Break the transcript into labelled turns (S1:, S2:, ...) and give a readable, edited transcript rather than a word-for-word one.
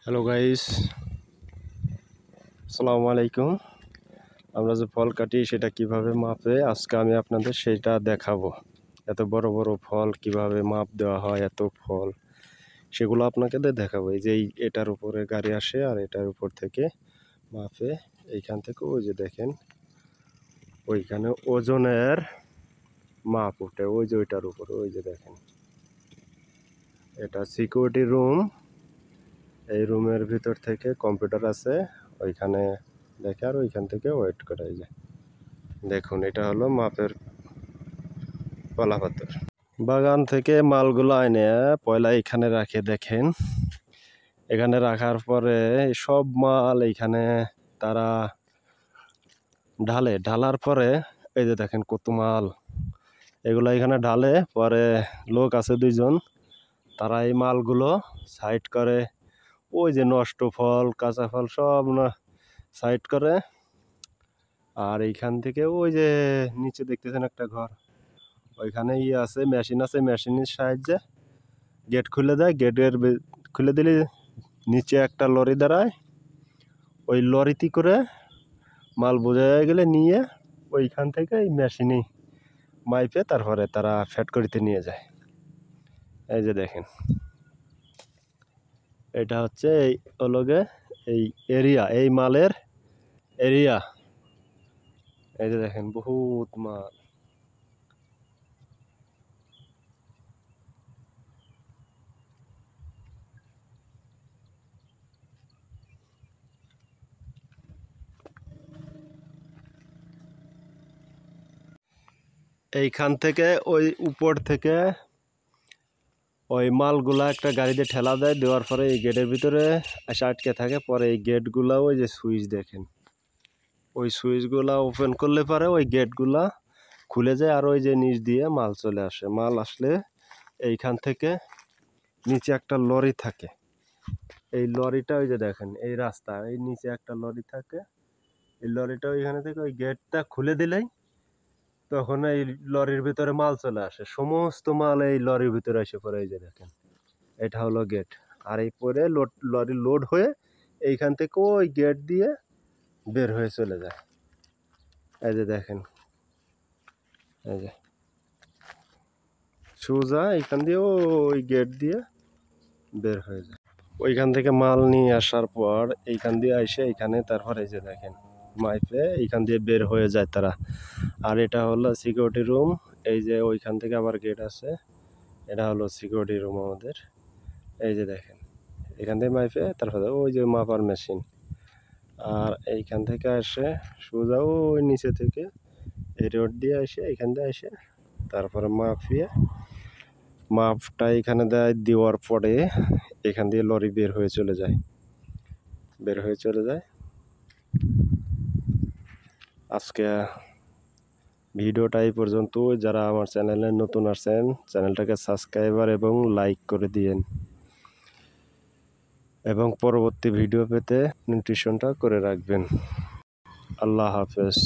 S1: Hello guys, আসসালামু আলাইকুম। আমরা যে ফল কাটি সেটা কিভাবে মাপে আজকে আমি আপনাদের সেটা দেখাবো। এত বড় বড় ফল কিভাবে মাপ দেওয়া হয়, এত ফল সেগুলো আপনাকে দেখাবো। এই যে এটার উপরে গাড়ি আসে আর এটার উপর থেকে মাপে এইখান থেকে ওই যে দেখেন ওইখানে ওজনের মাপ উঠে, ওই যে ওইটার উপরে ওই যে দেখেন এটা সিকিউরিটি রুম। এই রুমের ভিতর থেকে কম্পিউটার আছে, ওইখানে দেখে আর ওইখান থেকে ওয়েট করা যায়। দেখুন এটা হলো মাপের কলাপাথর। বাগান থেকে মালগুলো এনে পয়লা এখানে রাখে। দেখেন এখানে রাখার পরে সব মাল এইখানে তারা ঢালার পরে এই যে দেখেন কত মাল এগুলো এখানে ঢালে। পরে লোক আছে দুইজন, তারা এই মালগুলো সাইড করে। ওই যে নষ্ট ফল কাঁচা ফল সব না সাইড করে। আর এইখান থেকে ওই যে নিচে দেখতেছেন একটা ঘর, ওইখানে আছে মেশিন আছে, মেশিনের সাহায্যে গেট খুলে দেয়। গেটের খুলে দিলে নিচে একটা লরি দাঁড়ায়, ওই লরিতে করে মাল বোঝা গেলে নিয়ে ওইখান থেকে এই মেশিনে মাইপে তারপরে তারা ফ্যাক্টরিতে নিয়ে যায়। এই যে দেখেন এটা হচ্ছে এই ওলগে এই এরিয়া, এই মালের এরিয়া। এই যে দেখেন বহুত মাল। এইখান থেকে ওই উপর থেকে ওই মালগুলা একটা গাড়িতে ঠেলা দেয়, দেওয়ার পরে এই গেটের ভিতরে এসে আটকে থাকে। পরে এই গেটগুলা ওই যে সুইচ দেখেন, ওই সুইচগুলা ওপেন করলে পরে ওই গেটগুলা খুলে যায় আর ওই যে নিচ দিয়ে মাল চলে আসে। মাল আসলে এইখান থেকে নিচে একটা লরি থাকে, এই লরিটা ওই যে দেখেন এই রাস্তা, এই নিচে একটা লরি থাকে। এই লরিটা ওইখানে থেকে ওই গেটটা খুলে দিলেই তখন এই লরির ভিতরে মাল চলে আসে। সমস্ত মাল এই লরির ভিতরে এসে পড়ে। এই যে দেখেন এটা হলো গেট। আর এই পরে লরি লোড হয়ে এইখান থেকে ওই গেট দিয়ে বের হয়ে চলে যায়। এই যে দেখেন এই যে সোজা এইখান দিয়ে ওই গেট দিয়ে বের হয়ে যায়। ওইখান থেকে মাল নিয়ে আসার পর এইখান দিয়ে এসে এইখানে তারপর এই যে দেখেন মাইপে এইখান দিয়ে বের হয়ে যায় তারা। আর এটা হলো সিকিউরিটি রুম। এই যে ওইখান থেকে আবার গেট আছে, এটা হলো সিকিউরিটি রুম আমাদের। এই যে দেখেন এখান থেকে মাইপে তারপরে ওই যে মাপার মেশিন। আর এইখান থেকে আসে সোজা ওই নিচে থেকে এই রোড দিয়ে আসে, এইখান দিয়ে আসে তারপরে মাপিয়ে মাপটা এখানে দেয়। দেওয়ার পরে এখান দিয়ে লরি বের হয়ে চলে যায়। আজকে ভিডিওটা এই পর্যন্ত। যারা আমার চ্যানেলে নতুন আসছেন চ্যানেলটাকে সাবস্ক্রাইবার এবং লাইক করে দিয়েন, এবং পরবর্তী ভিডিও পেতে নোটিফিকেশনটা করে রাখবেন। আল্লাহ হাফেজ।